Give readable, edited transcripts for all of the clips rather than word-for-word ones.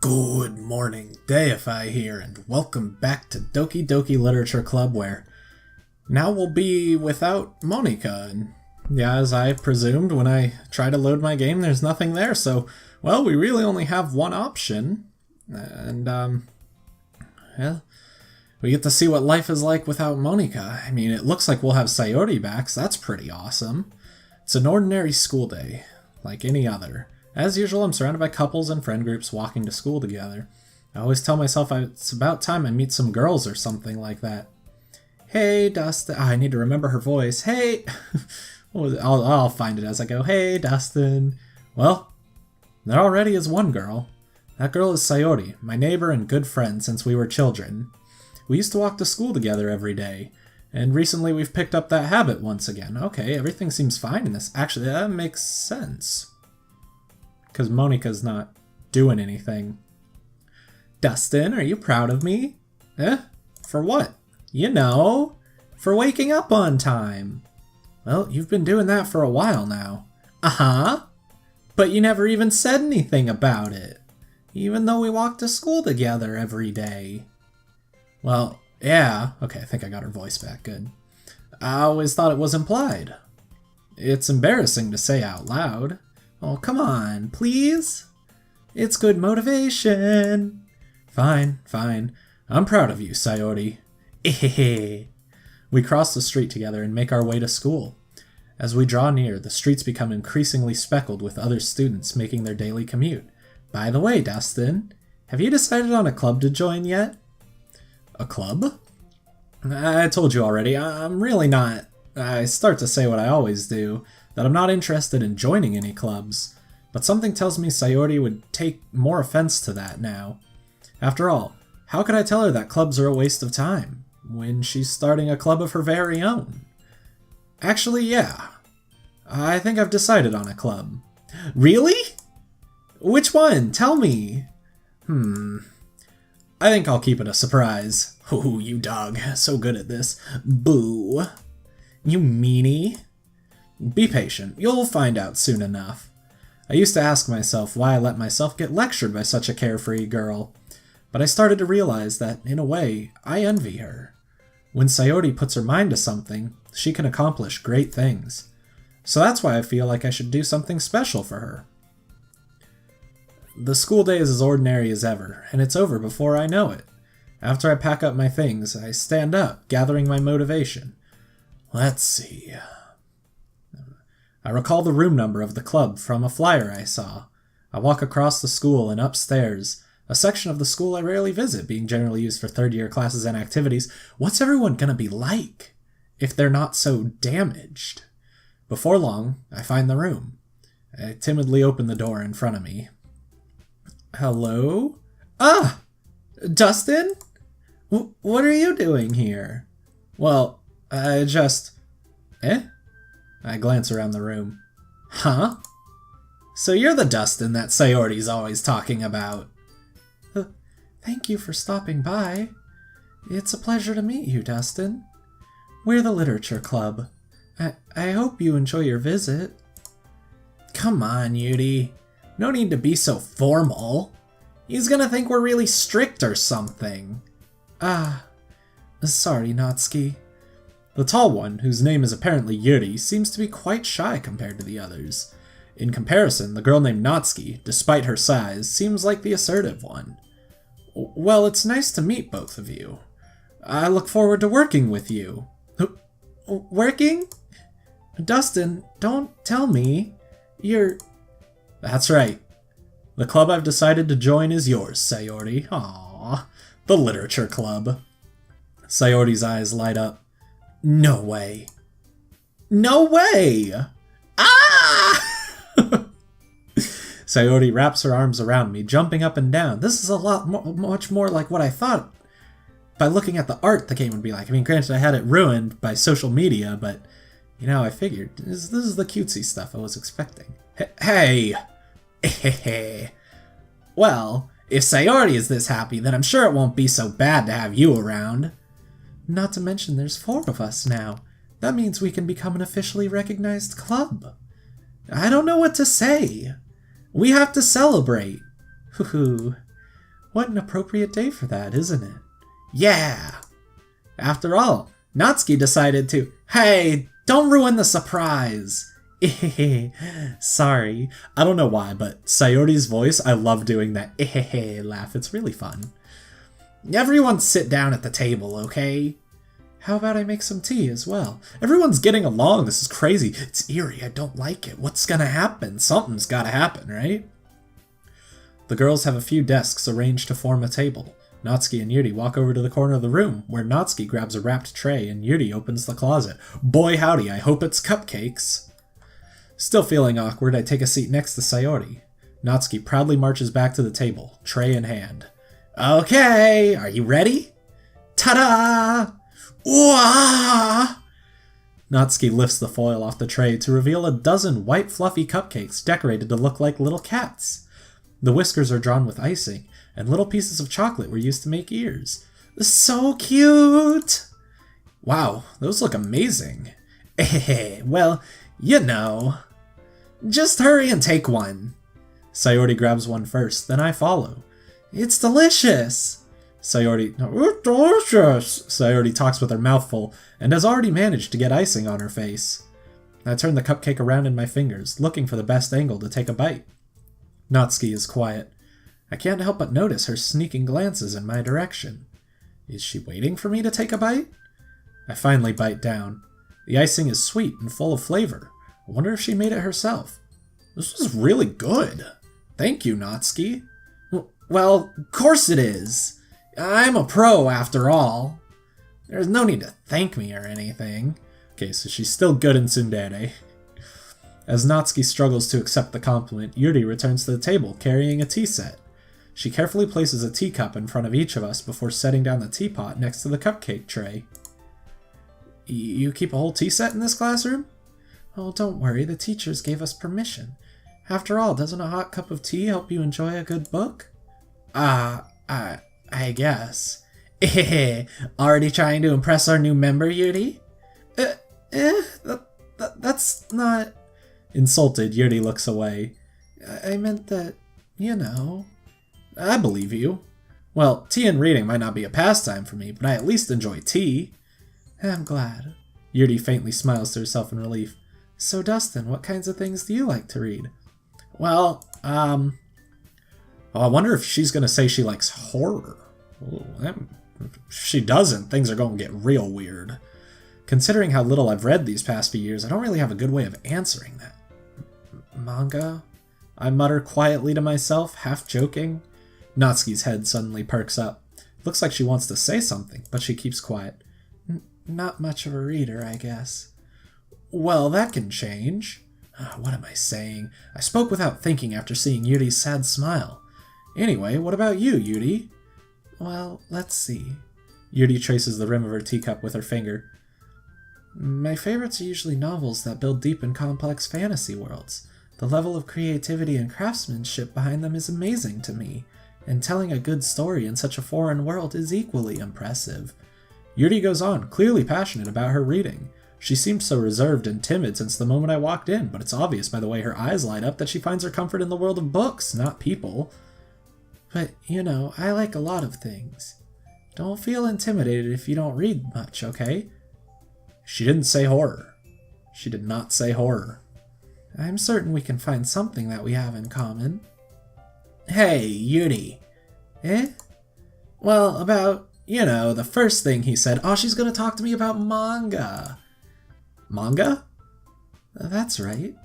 Good morning, Deify here, and welcome back to Doki Doki Literature Club, where now we'll be without Monica. And yeah, as I presumed when I try to load my game, there's nothing there, so, well, we really only have one option. And, yeah, we get to see what life is like without Monica. I mean, it looks like we'll have Sayori back, so that's pretty awesome. It's an ordinary school day, like any other. As usual, I'm surrounded by couples and friend groups walking to school together. I always tell myself it's about time I meet some girls or something like that. Hey, Dustin. I need to remember her voice. Hey! I'll find it as I go. Hey, Dustin. Well, there already is one girl. That girl is Sayori, my neighbor and good friend since we were children. We used to walk to school together every day, and recently we've picked up that habit once again. Okay, everything seems fine in this. Actually, that makes sense. Because Monica's not doing anything. Dustin, are you proud of me? For what? You know, for waking up on time. Well, you've been doing that for a while now. Uh-huh. But you never even said anything about it. Even though we walk to school together every day. Well, yeah. Okay, I think I got her voice back. Good. I always thought it was implied. It's embarrassing to say out loud. Oh, come on, please? It's good motivation. Fine. I'm proud of you, Sayori. We cross the street together and make our way to school. As we draw near, the streets become increasingly speckled with other students making their daily commute. By the way, Dustin, have you decided on a club to join yet? A club? I told you already, I'm really not. I start to say what I always do, that I'm not interested in joining any clubs, but something tells me Sayori would take more offense to that now. After all, how could I tell her that clubs are a waste of time, when she's starting a club of her very own? Actually, yeah. I think I've decided on a club. Really? Which one? Tell me. I think I'll keep it a surprise. Oh, you dog, so good at this. Boo. You meanie. Be patient, you'll find out soon enough. I used to ask myself why I let myself get lectured by such a carefree girl, but I started to realize that, in a way, I envy her. When Sayori puts her mind to something, she can accomplish great things. So that's why I feel like I should do something special for her. The school day is as ordinary as ever, and it's over before I know it. After I pack up my things, I stand up, gathering my motivation. Let's see. I recall the room number of the club from a flyer I saw. I walk across the school and upstairs, a section of the school I rarely visit, being generally used for third-year classes and activities. What's everyone gonna be like if they're not so damaged? Before long, I find the room. I timidly open the door in front of me. Hello? Ah! Dustin? What are you doing here? Well, I just... I glance around the room. Huh? So you're the Dustin that Sayori's always talking about. Thank you for stopping by. It's a pleasure to meet you, Dustin. We're the Literature Club. I hope you enjoy your visit. Come on, Yudi. No need to be so formal. He's gonna think we're really strict or something. Sorry, Natsuki. The tall one, whose name is apparently Yuri, seems to be quite shy compared to the others. In comparison, the girl named Natsuki, despite her size, seems like the assertive one. Well, it's nice to meet both of you. I look forward to working with you. Working? Dustin, don't tell me. You're... That's right. The club I've decided to join is yours, Sayori. Aww, the Literature Club. Sayori's eyes light up. No way. No way! Ah! Sayori wraps her arms around me, jumping up and down. This is a lot much more like what I thought. By looking at the art the game would be like. I mean, granted, I had it ruined by social media, but, you know, I figured this is the cutesy stuff I was expecting. Hey! Well, if Sayori is this happy, then I'm sure it won't be so bad to have you around. Not to mention there's 4 of us now. That means we can become an officially recognized club. I don't know what to say. We have to celebrate. Hoo-hoo. What an appropriate day for that, isn't it? Yeah! After all, Natsuki decided to... Hey, don't ruin the surprise! Sorry. I don't know why, but Sayori's voice, I love doing that laugh. It's really fun. Everyone sit down at the table, okay? How about I make some tea as well? Everyone's getting along. This is crazy. It's eerie. I don't like it. What's gonna happen? Something's gotta happen, right? The girls have a few desks arranged to form a table. Natsuki and Yuri walk over to the corner of the room, where Natsuki grabs a wrapped tray and Yuri opens the closet. Boy howdy, I hope it's cupcakes. Still feeling awkward, I take a seat next to Sayori. Natsuki proudly marches back to the table, tray in hand. Okay, are you ready? Ta-da! Wah! Natsuki lifts the foil off the tray to reveal a dozen white fluffy cupcakes decorated to look like little cats. The whiskers are drawn with icing, and little pieces of chocolate were used to make ears. So cute! Wow, those look amazing. Well, you know. Just hurry and take one. Sayori grabs one first, then I follow. It's delicious! Sayori... It's delicious! Sayori talks with her mouth full, and has already managed to get icing on her face. I turn the cupcake around in my fingers, looking for the best angle to take a bite. Natsuki is quiet. I can't help but notice her sneaking glances in my direction. Is she waiting for me to take a bite? I finally bite down. The icing is sweet and full of flavor. I wonder if she made it herself. This was really good. Thank you, Natsuki. Well, of course it is. I'm a pro after all. There's no need to thank me or anything. Okay, so she's still good in tsundere. As Natsuki struggles to accept the compliment, Yuri returns to the table carrying a tea set. She carefully places a teacup in front of each of us before setting down the teapot next to the cupcake tray. You keep a whole tea set in this classroom? Oh, don't worry, the teachers gave us permission. After all, doesn't a hot cup of tea help you enjoy a good book? I guess. Already trying to impress our new member, Yuri? That's not... Insulted, Yuri looks away. I meant that, you know... I believe you. Well, tea and reading might not be a pastime for me, but I at least enjoy tea. I'm glad. Yuri faintly smiles to herself in relief. So, Dustin, what kinds of things do you like to read? Well, I wonder if she's gonna say she likes horror. If she doesn't, things are gonna get real weird. Considering how little I've read these past few years, I don't really have a good way of answering that. Manga? I mutter quietly to myself, half joking. Natsuki's head suddenly perks up. Looks like she wants to say something, but she keeps quiet. Not much of a reader, I guess. Well, that can change. What am I saying? I spoke without thinking after seeing Yuri's sad smile. Anyway, what about you, Yuri? Well, let's see. Yuri traces the rim of her teacup with her finger. My favorites are usually novels that build deep and complex fantasy worlds. The level of creativity and craftsmanship behind them is amazing to me, and telling a good story in such a foreign world is equally impressive. Yuri goes on, clearly passionate about her reading. She seems so reserved and timid since the moment I walked in, but it's obvious by the way her eyes light up that she finds her comfort in the world of books, not people. But, you know, I like a lot of things. Don't feel intimidated if you don't read much, okay? She didn't say horror. She did not say horror. I'm certain we can find something that we have in common. Hey, Yuri. Eh? Well, about, you know, the first thing he said, oh, she's gonna talk to me about manga. Manga? That's right.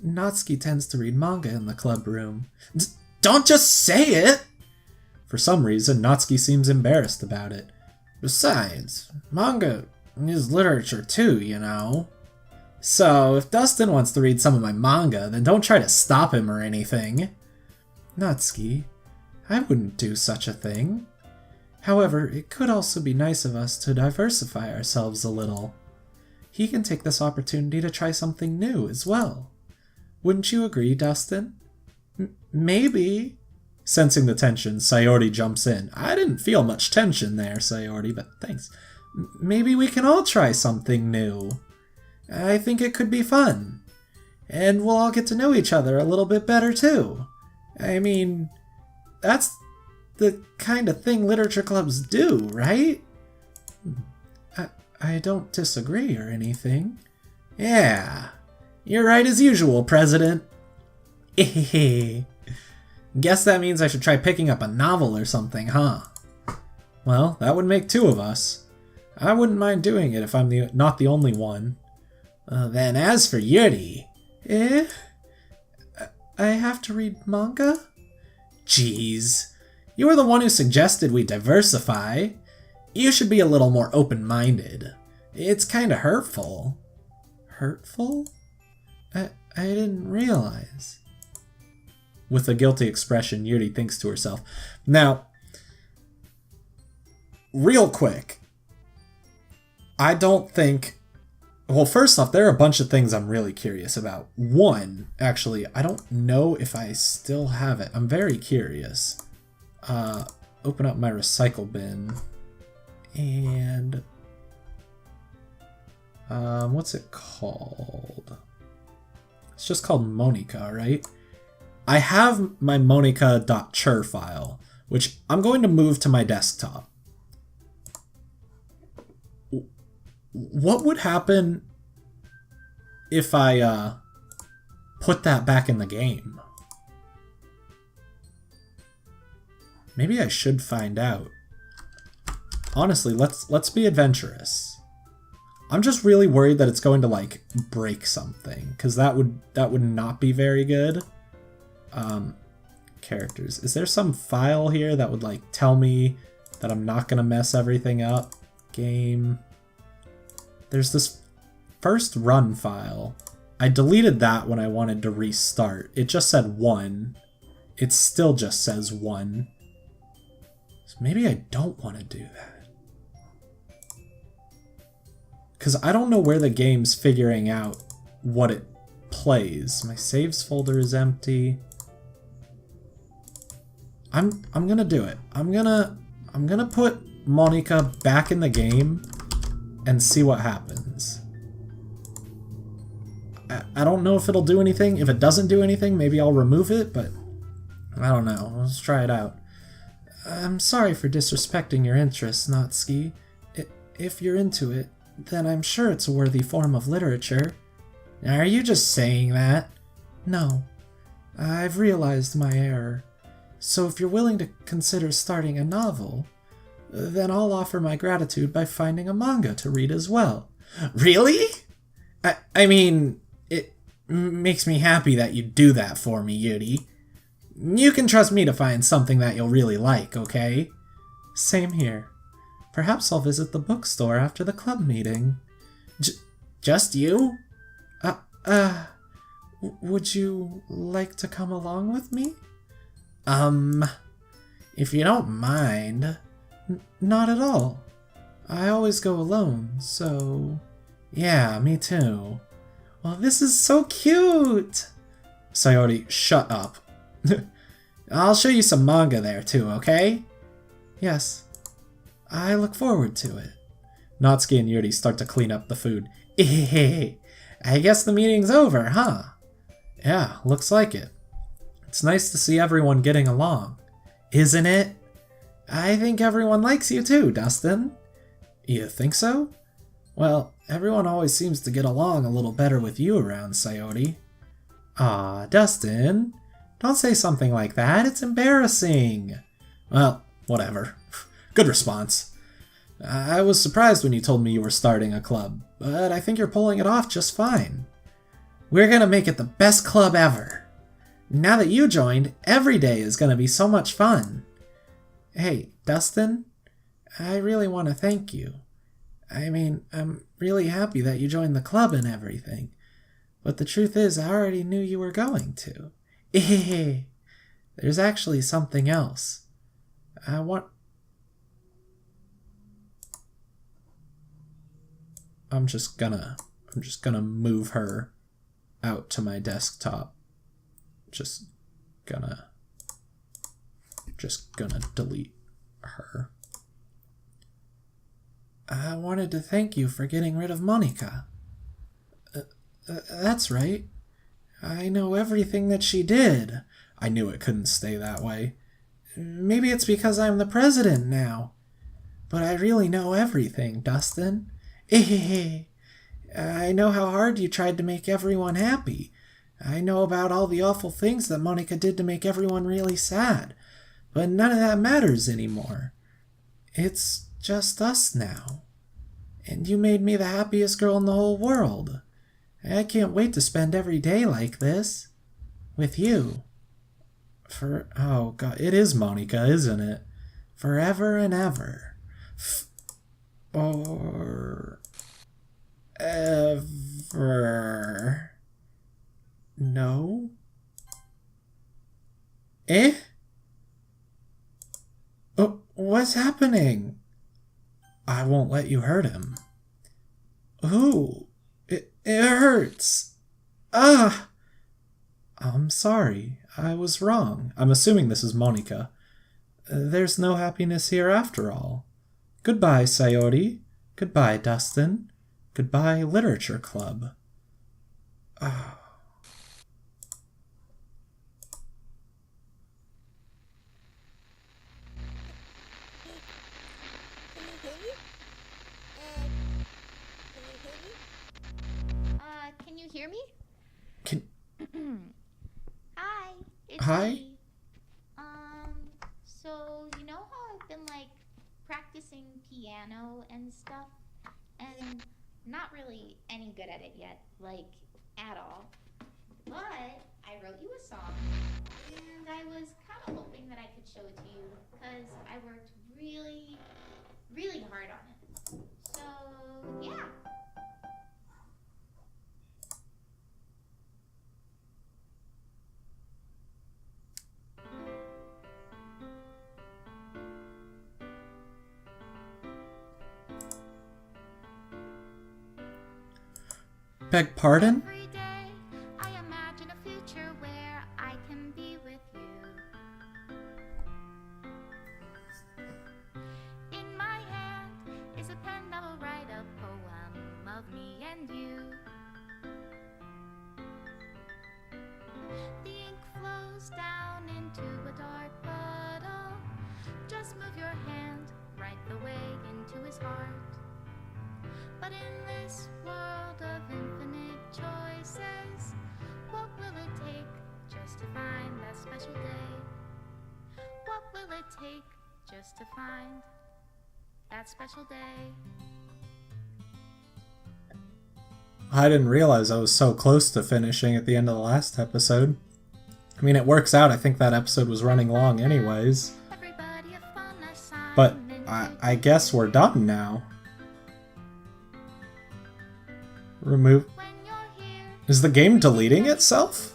Natsuki tends to read manga in the club room. Don't just say it! For some reason, Natsuki seems embarrassed about it. Besides, manga is literature too, you know. So, if Dustin wants to read some of my manga, then don't try to stop him or anything. Natsuki, I wouldn't do such a thing. However, it could also be nice of us to diversify ourselves a little. He can take this opportunity to try something new as well. Wouldn't you agree, Dustin? Maybe. Sensing the tension, Sayori jumps in. I didn't feel much tension there, Sayori, but thanks. Maybe we can all try something new. I think it could be fun. And we'll all get to know each other a little bit better, too. I mean, that's the kind of thing literature clubs do, right? I don't disagree or anything. Yeah, you're right as usual, President. Guess that means I should try picking up a novel or something, huh? Well, that would make 2 of us. I wouldn't mind doing it if I'm not the only one. Then as for Yuri... I have to read manga? Jeez. You were the one who suggested we diversify. You should be a little more open-minded. It's kinda hurtful. Hurtful? I didn't realize. With a guilty expression, Yuri thinks to herself. Now, real quick, I don't think... Well, first off, there are a bunch of things I'm really curious about. One, actually, I don't know if I still have it. I'm very curious. Open up my recycle bin. And... what's it called? It's just called Monica, right? I have my monica.chur file, which I'm going to move to my desktop. What would happen if I put that back in the game? Maybe I should find out. Honestly, let's be adventurous. I'm just really worried that it's going to like break something, because that would not be very good. Characters. Is there some file here that would like tell me that I'm not gonna mess everything up? Game. There's this first run file. I deleted that when I wanted to restart. It just said 1. It still just says 1. So maybe I don't want to do that. Because I don't know where the game's figuring out what it plays. My saves folder is empty. I'm gonna do it. I'm gonna put Monica back in the game and see what happens. I don't know if it'll do anything. If it doesn't do anything, maybe I'll remove it, but I don't know. Let's try it out. I'm sorry for disrespecting your interests, Natsuki. If you're into it, then I'm sure it's a worthy form of literature. Are you just saying that? No. I've realized my error. So if you're willing to consider starting a novel, then I'll offer my gratitude by finding a manga to read as well. Really? I mean, it makes me happy that you do that for me, Yuri. You can trust me to find something that you'll really like, okay? Same here. Perhaps I'll visit the bookstore after the club meeting. Just you? Would you like to come along with me? If you don't mind... Not at all. I always go alone, so... Yeah, me too. Well, this is so cute! Sayori, shut up. I'll show you some manga there too, okay? Yes. I look forward to it. Natsuki and Yuri start to clean up the food. I guess the meeting's over, huh? Yeah, looks like it. It's nice to see everyone getting along. Isn't it? I think everyone likes you too, Dustin. You think so? Well, everyone always seems to get along a little better with you around, Sayori. Aw, Dustin. Don't say something like that, it's embarrassing. Well, whatever. Good response. I was surprised when you told me you were starting a club, but I think you're pulling it off just fine. We're gonna make it the best club ever. Now that you joined, every day is gonna be so much fun. Hey, Dustin, I really want to thank you. I mean, I'm really happy that you joined the club and everything, but the truth is I already knew you were going to. There's actually something else. I'm just gonna move her out to my desktop. Just gonna delete her. I wanted to thank you for getting rid of Monica. That's right. I know everything that she did. I knew it couldn't stay that way. Maybe it's because I'm the president now. But I really know everything, Dustin. I know how hard you tried to make everyone happy. I know about all the awful things that Monica did to make everyone really sad. But none of that matters anymore. It's just us now. And you made me the happiest girl in the whole world. I can't wait to spend every day like this. With you. Oh god, it is Monica, isn't it? Forever and ever. Or ever. No? Eh? Oh, what's happening? I won't let you hurt him. Ooh, it hurts. Ah! I'm sorry, I was wrong. I'm assuming this is Monica. There's no happiness here after all. Goodbye, Sayori. Goodbye, Dustin. Goodbye, Literature Club. Oh. Can you hear me? Can... Hi, it's Hi? me. So you know how I've been like practicing piano and stuff, and not really any good at it yet, like at all. But I wrote you a song, and I was kind of hoping that I could show it to you because I worked really, really hard on it. So yeah. Beg pardon? Every day I imagine a future where I can be with you. In my hand is a pen that will write a poem of me and you. The ink flows down into a dark puddle. Just move your hand right the way into his heart. But in this world of infinite choices, what will it take just to find that special day? What will it take just to find that special day? I didn't realize I was so close to finishing at the end of the last episode. I mean, it works out. I think that episode was running long anyways. But I guess we're done now. Remove. Is the game deleting itself?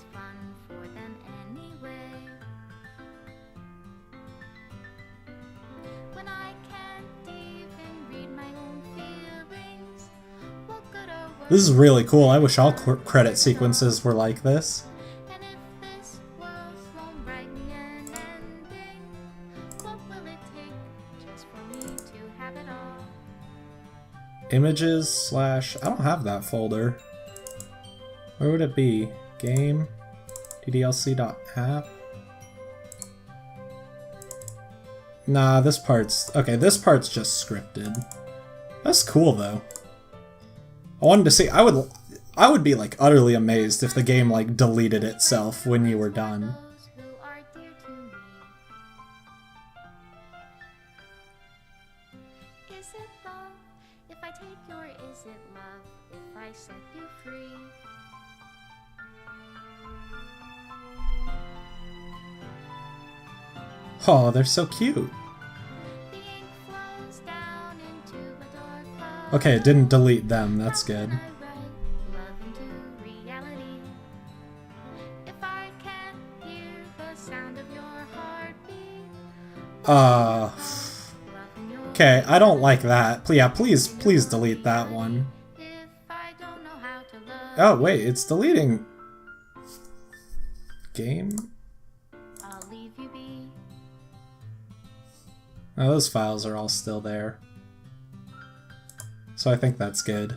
This is really cool. I wish all credit sequences were like this. Images / I don't have that folder. Where would it be? Game? ddlc.app? Nah, this part's... Okay, this part's just scripted. That's cool, though. I wanted to see... I would be, like, utterly amazed if the game, like, deleted itself when you were done. Oh, they're so cute. Okay, it didn't delete them, that's good. Okay, I don't like that. Yeah, please delete that one. Oh, wait, it's deleting... Game? Oh, those files are all still there. So I think that's good.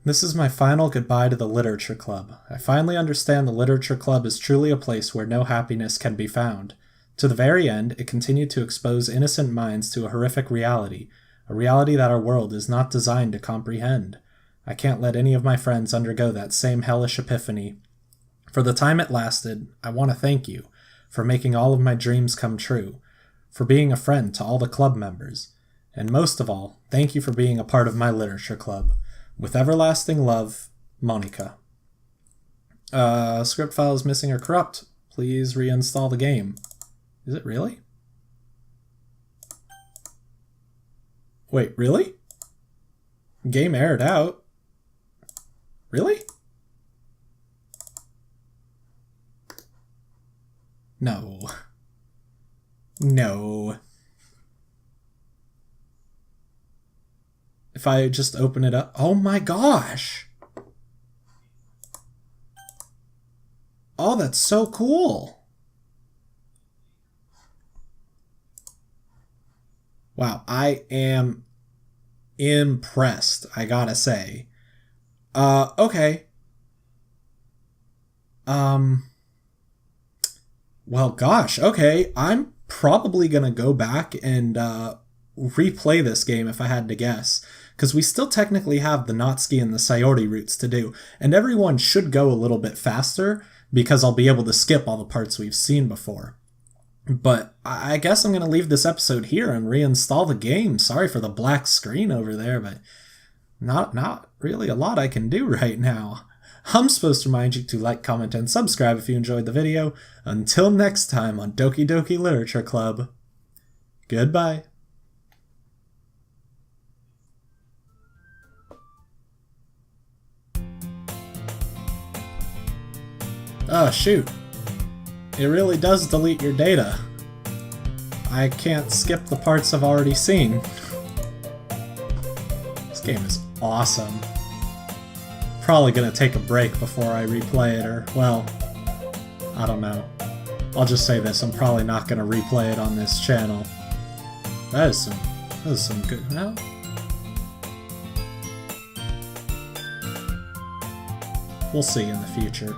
This is my final goodbye to the Literature Club. I finally understand the Literature Club is truly a place where no happiness can be found. To the very end, it continued to expose innocent minds to a horrific reality, a reality that our world is not designed to comprehend. I can't let any of my friends undergo that same hellish epiphany. For the time it lasted, I want to thank you for making all of my dreams come true, for being a friend to all the club members, and most of all, thank you for being a part of my Literature Club. With everlasting love, Monica. Script file is missing or corrupt. Please reinstall the game. Is it really? Wait, really? Game aired out. Really? No. No. If I just open it up... Oh my gosh! Oh, that's so cool! Wow, I am impressed, I gotta say. Okay. Well, gosh, okay. I'm probably gonna go back and, replay this game if I had to guess, because we still technically have the Natsuki and the Sayori routes to do, and everyone should go a little bit faster because I'll be able to skip all the parts we've seen before. But I guess I'm going to leave this episode here and reinstall the game. Sorry for the black screen over there, but not really a lot I can do right now. I'm supposed to remind you to like, comment, and subscribe if you enjoyed the video. Until next time on Doki Doki Literature Club, goodbye. Oh shoot, it really does delete your data. I can't skip the parts I've already seen. This game is awesome. Probably gonna take a break before I replay it, or, well, I don't know. I'll just say this, I'm probably not gonna replay it on this channel. That is some good, no? We'll see in the future.